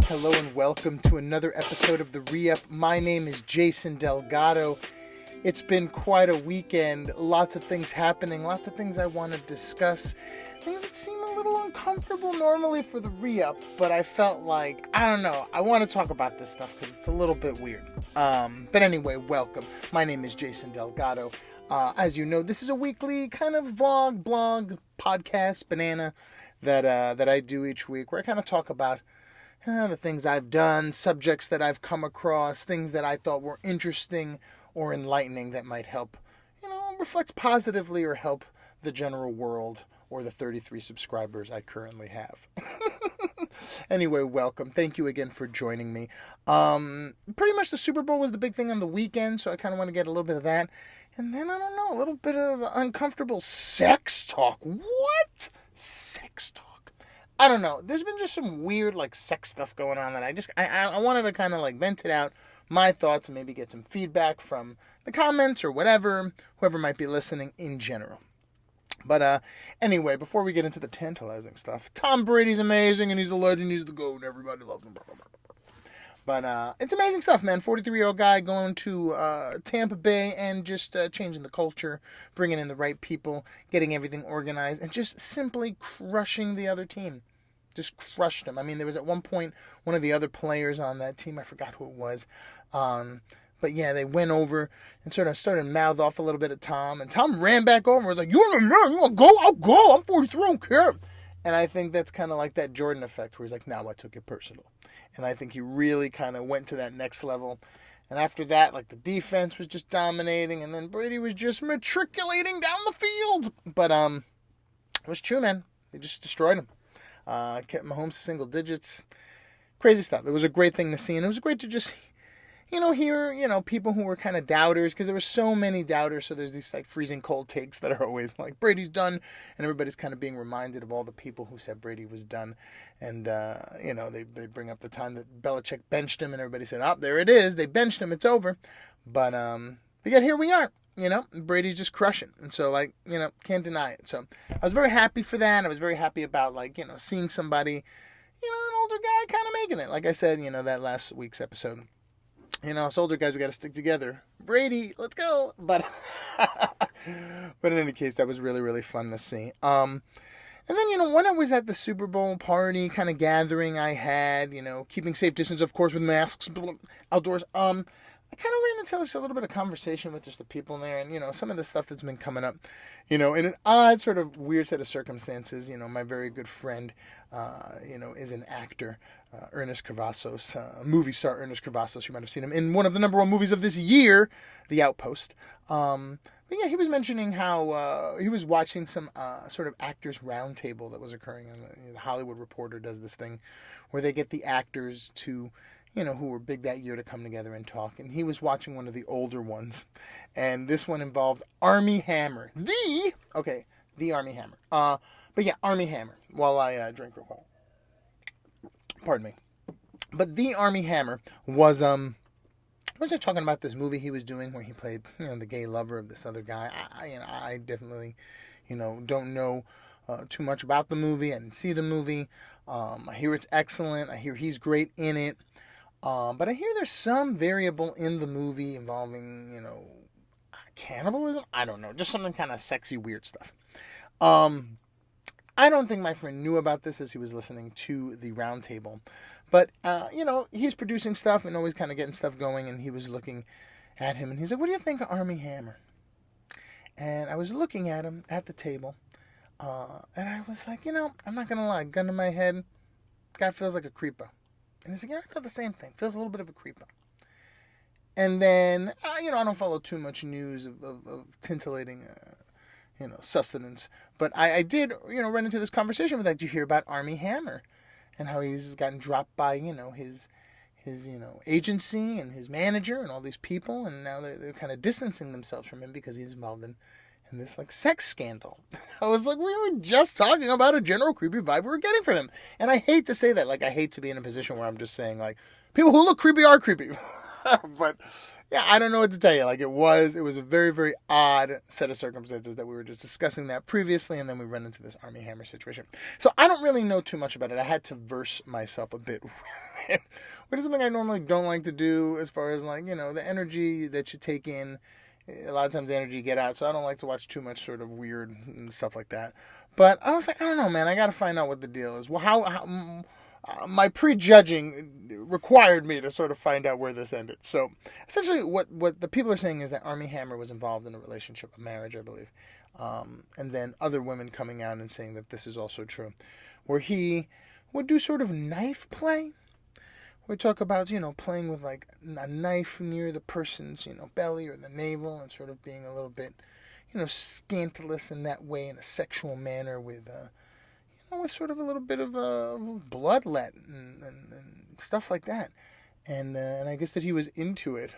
Hello and welcome to another episode of the ReUp. My name is Jason Delgado. It's been quite a weekend, lots of things happening, lots of things I want to discuss, things that seem a little uncomfortable normally for the ReUp, but I felt like, I don't know, I want to talk about this stuff because it's a little bit weird. But anyway, welcome. My name is Jason Delgado. As you know, this is a weekly kind of vlog, blog, podcast, banana that I do each week where I kind of talk about the things I've done, subjects that I've come across, things that I thought were interesting or enlightening that might help, reflect positively or help the general world or the 33 subscribers I currently have. Anyway, welcome. Thank you again for joining me. Pretty much the Super Bowl was the big thing on the weekend, so I kind of want to get a little bit of that. And then, I don't know, a little bit of uncomfortable sex talk. What? Sex talk. I don't know. There's been just some weird, sex stuff going on that I wanted to kind of, vent it out, my thoughts, and maybe get some feedback from the comments or whatever, whoever might be listening in general. But anyway, before we get into the tantalizing stuff, Tom Brady's amazing, and he's the legend, he's the GOAT, and everybody loves him. But it's amazing stuff, man. 43-year-old guy going to Tampa Bay and just changing the culture, bringing in the right people, getting everything organized, and just simply crushing the other team. Just crushed them. I mean, there was at one point one of the other players on that team, I forgot who it was, but yeah, they went over and sort of started to mouth off a little bit at Tom, and Tom ran back over and was like, "You're the man, you want to go? I'll go. I'm 43, I don't care." And I think that's kind of like that Jordan effect where he's like, "Now I took it personal." And I think he really kind of went to that next level. And after that, the defense was just dominating, and then Brady was just matriculating down the field. But it was true, man. They just destroyed him. Kept Mahomes to single digits. Crazy stuff. It was a great thing to see, and it was great to just, hear, people who were kind of doubters, because there were so many doubters, so there's these, freezing cold takes that are always like, Brady's done, and everybody's kind of being reminded of all the people who said Brady was done, and, they bring up the time that Belichick benched him, and everybody said, "Oh, there it is, they benched him, it's over," but yet here we are. Brady's just crushing. And so, can't deny it. So, I was very happy for that. I was very happy about, seeing somebody, an older guy kind of making it. Like I said, that last week's episode. Us older guys, we got to stick together. Brady, let's go. But in any case, that was really, really fun to see. And then, when I was at the Super Bowl party kind of gathering I had, keeping safe distance, of course, with masks outdoors, I kind of ran into a little bit of conversation with just the people there, and, some of the stuff that's been coming up, in an odd sort of weird set of circumstances. My very good friend, is an actor, Ernest Cavazos, movie star Ernest Cavazos. You might have seen him in one of the number one movies of this year, The Outpost. But yeah, he was mentioning how he was watching some sort of actors roundtable that was occurring. The Hollywood Reporter does this thing where they get the actors to, who were big that year to come together and talk. And he was watching one of the older ones. And this one involved Armie Hammer. The Armie Hammer. But yeah, Armie Hammer. While I drink real quick. Pardon me. But the Armie Hammer was, was I talking about this movie he was doing where he played, the gay lover of this other guy. I definitely, don't know too much about the movie. I didn't see the movie. I hear it's excellent. I hear he's great in it. But I hear there's some variable in the movie involving, cannibalism. I don't know. Just something kind of sexy, weird stuff. I don't think my friend knew about this as he was listening to the roundtable. But, he's producing stuff and always kind of getting stuff going. And he was looking at him and he's like, "What do you think of Armie Hammer?" And I was looking at him at the table. And I was like, I'm not going to lie. Gun to my head. Guy feels like a creepo. And he's like, "Yeah, I thought the same thing. Feels a little bit of a creepo." And then, I don't follow too much news of tintillating, sustenance. But I did, run into this conversation with, do you hear about Armie Hammer? And how he's gotten dropped by, his agency and his manager and all these people. And now they're kind of distancing themselves from him because he's involved in this sex scandal. I was like, we were just talking about a general creepy vibe we were getting from him. And I hate to say that. I hate to be in a position where I'm just saying, people who look creepy are creepy. But yeah, I don't know what to tell you. It was a very, very odd set of circumstances that we were just discussing that previously, and then we run into this Armie Hammer situation. So I don't really know too much about it. I had to verse myself a bit which is something I normally don't like to do as far as like, the energy that you take in. A lot of times the energy you get out, so I don't like to watch too much sort of weird and stuff like that. But I was like, I don't know, man. I got to find out what the deal is. Well, how my prejudging required me to sort of find out where this ended. So essentially what the people are saying is that Armie Hammer was involved in a relationship, a marriage, I believe. And then other women coming out and saying that this is also true, where he would do sort of knife play. We talk about, playing with like a knife near the person's, belly or the navel and sort of being a little bit, scandalous in that way in a sexual manner with, with sort of a little bit of bloodlet and stuff like that. And I guess that he was into it.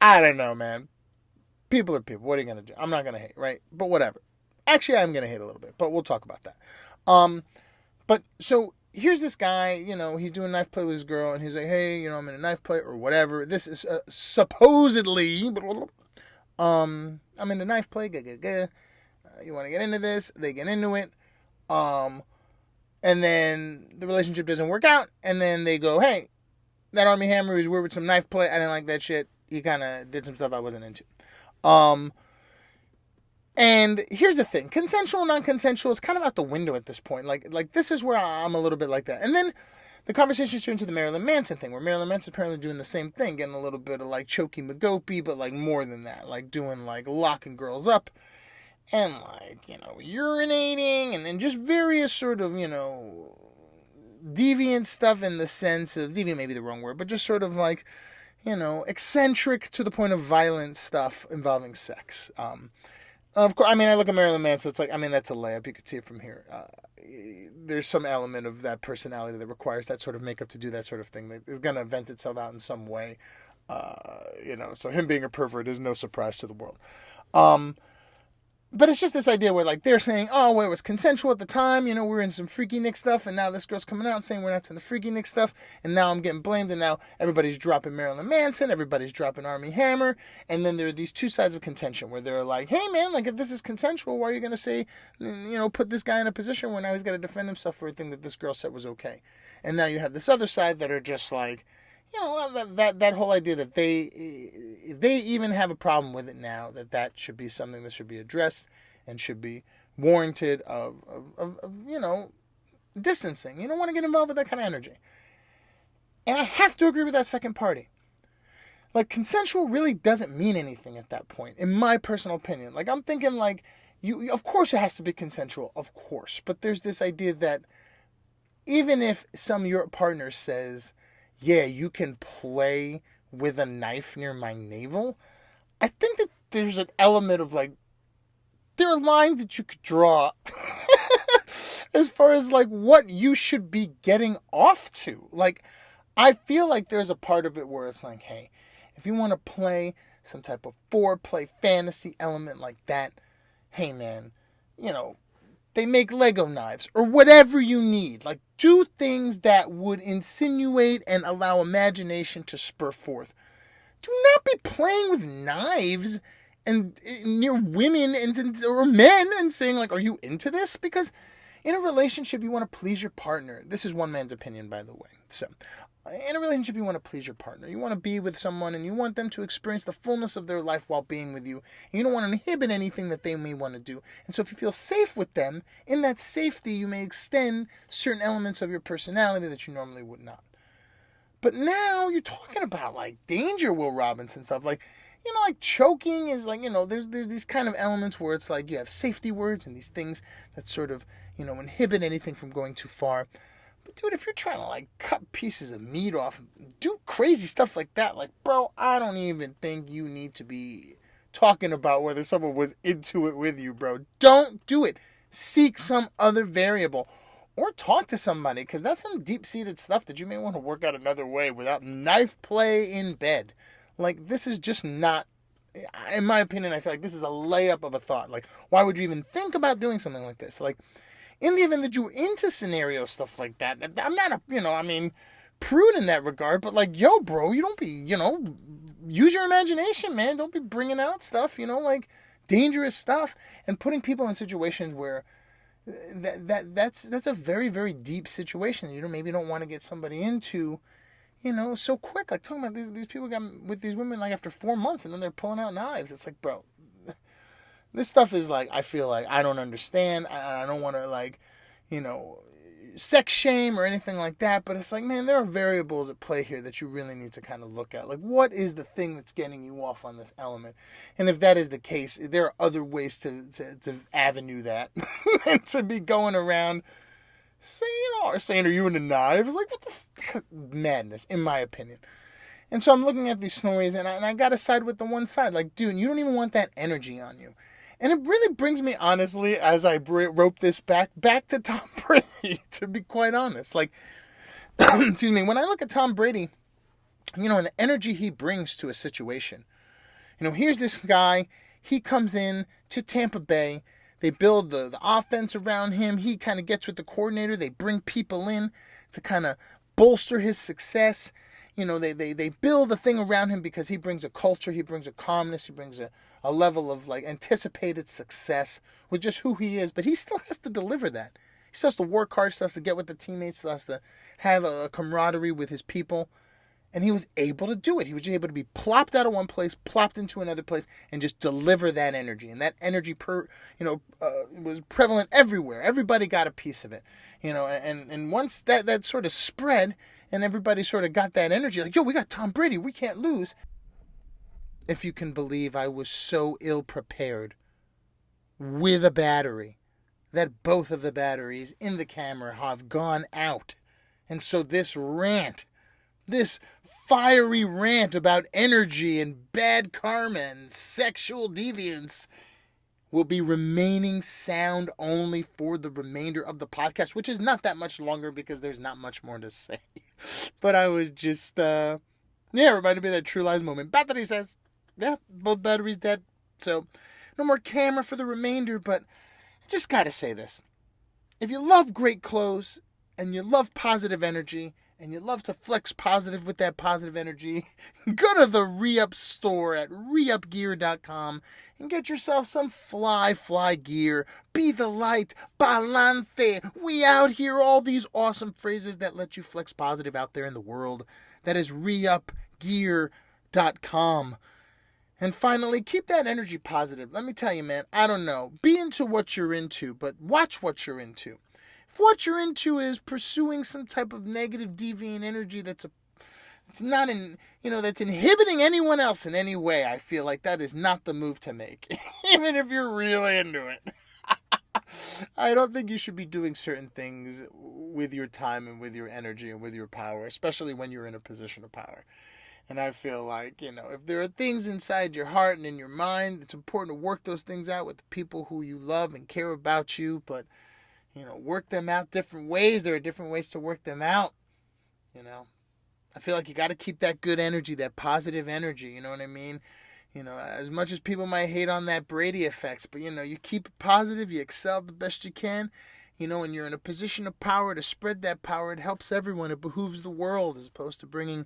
I don't know, man. People are people. What are you going to do? I'm not going to hate, right? But whatever. Actually, I'm going to hate a little bit, but we'll talk about that. But so here's this guy, he's doing knife play with his girl, and he's like, hey, I'm in a knife play or whatever. This is supposedly, I'm in a knife play. You want to get into this? They get into it. And then the relationship doesn't work out, and then they go, hey, that Armie Hammer was weird with some knife play. I didn't like that shit. He kind of did some stuff I wasn't into. And here's the thing. Consensual, non-consensual is kind of out the window at this point. Like this is where I'm a little bit like that. And then the conversation turned to the Marilyn Manson thing, where Marilyn Manson's apparently doing the same thing, getting a little bit of like Chokey McGopey, but like more than that. Like doing like locking girls up and like, urinating and just various sort of, deviant stuff in the sense of, deviant may be the wrong word, but just sort of like, eccentric to the point of violent stuff involving sex. Of course, I look at Marilyn Manson, it's like, that's a layup. You could see it from here. There's some element of that personality that requires that sort of makeup to do that sort of thing that is going to vent itself out in some way. So him being a pervert is no surprise to the world. But it's just this idea where, like, they're saying, oh, well, it was consensual at the time, we were in some Freaky Nick stuff, and now this girl's coming out saying we're not in the Freaky Nick stuff, and now I'm getting blamed, and now everybody's dropping Marilyn Manson, everybody's dropping Armie Hammer, and then there are these two sides of contention where they're like, hey, man, like, if this is consensual, why are you going to say, put this guy in a position where now he's got to defend himself for a thing that this girl said was okay? And now you have this other side that are just like, that whole idea that if they even have a problem with it now, that should be something that should be addressed and should be warranted of distancing. You don't want to get involved with that kind of energy. And I have to agree with that second party. Like, consensual really doesn't mean anything at that point, in my personal opinion. Like, I'm thinking, like, of course it has to be consensual, of course. But there's this idea that even if your partner says, yeah, you can play with a knife near my navel, I think that there's an element of, like, there are lines that you could draw as far as, like, what you should be getting off to. Like, I feel like there's a part of it where it's like, hey, if you want to play some type of foreplay fantasy element like that, hey, man, they make Lego knives or whatever you need. Like, do things that would insinuate and allow imagination to spur forth. Do not be playing with knives and near women or men and saying, like, are you into this? Because in a relationship, you want to please your partner. This is one man's opinion, by the way. So, in a relationship, you want to please your partner. You want to be with someone and you want them to experience the fullness of their life while being with you. And you don't want to inhibit anything that they may want to do. And so if you feel safe with them, in that safety, you may extend certain elements of your personality that you normally would not. But now you're talking about, like, danger, Will Robinson stuff. Like, like choking is like, there's these kind of elements where it's like you have safety words and these things that sort of, inhibit anything from going too far. But dude, if you're trying to like cut pieces of meat off, do crazy stuff like that, like, bro, I don't even think you need to be talking about whether someone was into it with you, bro. Don't do it. Seek some other variable. Or talk to somebody, because that's some deep-seated stuff that you may want to work out another way without knife play in bed. Like, this is just not, in my opinion, I feel like this is a layup of a thought. Like, why would you even think about doing something like this? Like, in the event that you're into scenario stuff like that, I'm not a, prude in that regard, but like, yo, bro, you don't be, use your imagination, man. Don't be bringing out stuff, like dangerous stuff and putting people in situations where that's a very, very deep situation. Maybe you don't want to get somebody into, so quick. Like talking about these people got with these women like after 4 months, and then they're pulling out knives. It's like, bro, this stuff is like, I feel like I don't understand. I don't want to like, sex shame or anything like that. But it's like, man, there are variables at play here that you really need to kind of look at. Like, what is the thing that's getting you off on this element? And if that is the case, there are other ways to avenue that and to be going around saying, are you into knives? Like, what the madness, in my opinion. And so I'm looking at these stories, and I got to side with the one side. Like, dude, you don't even want that energy on you. And it really brings me, honestly, as I rope this back to Tom Brady, to be quite honest. Like, excuse me, when I look at Tom Brady, and the energy he brings to a situation. Here's this guy. He comes in to Tampa Bay. They build the offense around him. He kind of gets with the coordinator. They bring people in to kind of bolster his success. They build a thing around him because he brings a culture, he brings a calmness, he brings a level of like anticipated success with just who he is. But he still has to deliver that. He still has to work hard, still has to get with the teammates, still has to have a camaraderie with his people. And he was able to do it. He was able to be plopped out of one place, plopped into another place, and just deliver that energy. And that energy was prevalent everywhere. Everybody got a piece of it. And once that sort of spread, and everybody sort of got that energy, like, yo, we got Tom Brady, we can't lose. If you can believe, I was so ill-prepared with a battery that both of the batteries in the camera have gone out. And so this fiery rant about energy and bad karma and sexual deviance will be remaining sound only for the remainder of the podcast, which is not that much longer because there's not much more to say. But I was just, reminded me of that True Lies moment. Battery says, yeah, both batteries dead. So no more camera for the remainder, but I just got to say this. If you love great clothes and you love positive energy and you love to flex positive with that positive energy, go to the ReUp store at reupgear.com and get yourself some fly gear. Be the light, balance. We out here, all these awesome phrases that let you flex positive out there in the world. That is reupgear.com. And finally, keep that energy positive. Let me tell you, man, I don't know. Be into what you're into, but watch what you're into. If what you're into is pursuing some type of negative, deviant energy that's inhibiting anyone else in any way, I feel like that is not the move to make, even if you're really into it. I don't think you should be doing certain things with your time and with your energy and with your power, especially when you're in a position of power. And I feel like, if there are things inside your heart and in your mind, it's important to work those things out with the people who you love and care about you, but, work them out different ways. There are different ways to work them out, I feel like you got to keep that good energy, that positive energy, you know what I mean? As much as people might hate on that Brady effects, but, you keep it positive, you excel the best you can, and you're in a position of power to spread that power. It helps everyone. It behooves the world, as opposed to bringing,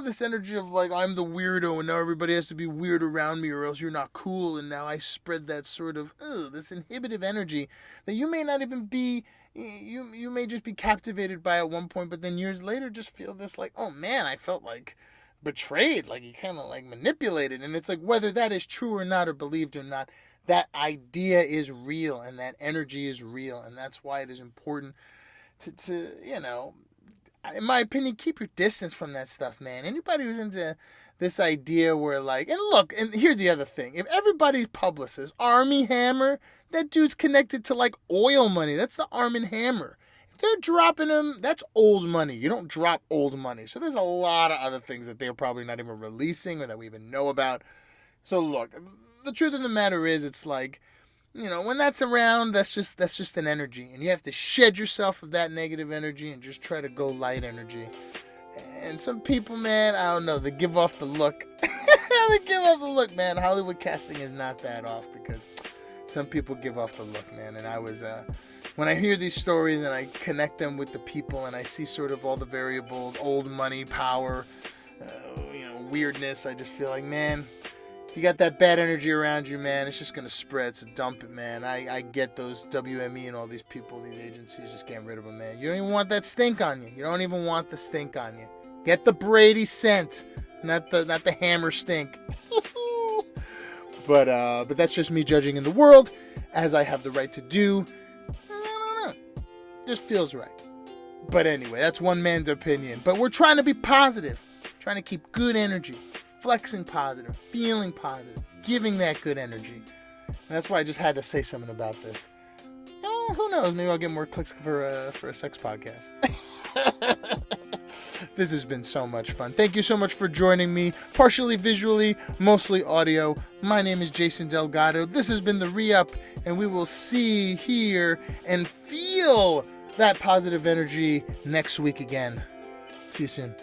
this energy of like, I'm the weirdo and now everybody has to be weird around me or else you're not cool. And now I spread that sort of, this inhibitive energy that you may not even be, you may just be captivated by at one point, but then years later just feel this like, oh man, I felt like betrayed, like you kind of like manipulated. And it's like, whether that is true or not, or believed or not, that idea is real and that energy is real. And that's why it is important to in my opinion, keep your distance from that stuff, man. Anybody who's into this idea where like, and look, and here's the other thing. If everybody's publicist, Army Hammer, that dude's connected to like oil money. That's the Arm & Hammer. If they're dropping him, that's old money. You don't drop old money. So there's a lot of other things that they're probably not even releasing or that we even know about. So look, the truth of the matter is, it's like, when that's around, that's just an energy. And you have to shed yourself of that negative energy and just try to go light energy. And some people, man, I don't know, they give off the look. They give off the look, man. Hollywood casting is not that off because some people give off the look, man. And I was, when I hear these stories and I connect them with the people and I see sort of all the variables, old money, power, weirdness, I just feel like, man, You got that bad energy around you, man. It's just going to spread, so dump it, man. I get those WME and all these people, these agencies, just getting rid of them, man. You don't even want that stink on you. You don't even want the stink on you. Get the Brady scent, not the hammer stink. But that's just me judging in the world, as I have the right to do. I don't know. Just feels right. But anyway, that's one man's opinion. But we're trying to be positive. Trying to keep good energy. Flexing positive. Feeling positive. Giving that good energy. And that's why I just had to say something about this. Who knows? Maybe I'll get more clicks for a sex podcast. This has been so much fun. Thank you so much for joining me, partially visually, mostly audio. My name is Jason Delgado. This has been the ReUp, and we will see, hear, and feel that positive energy next week again. See you soon.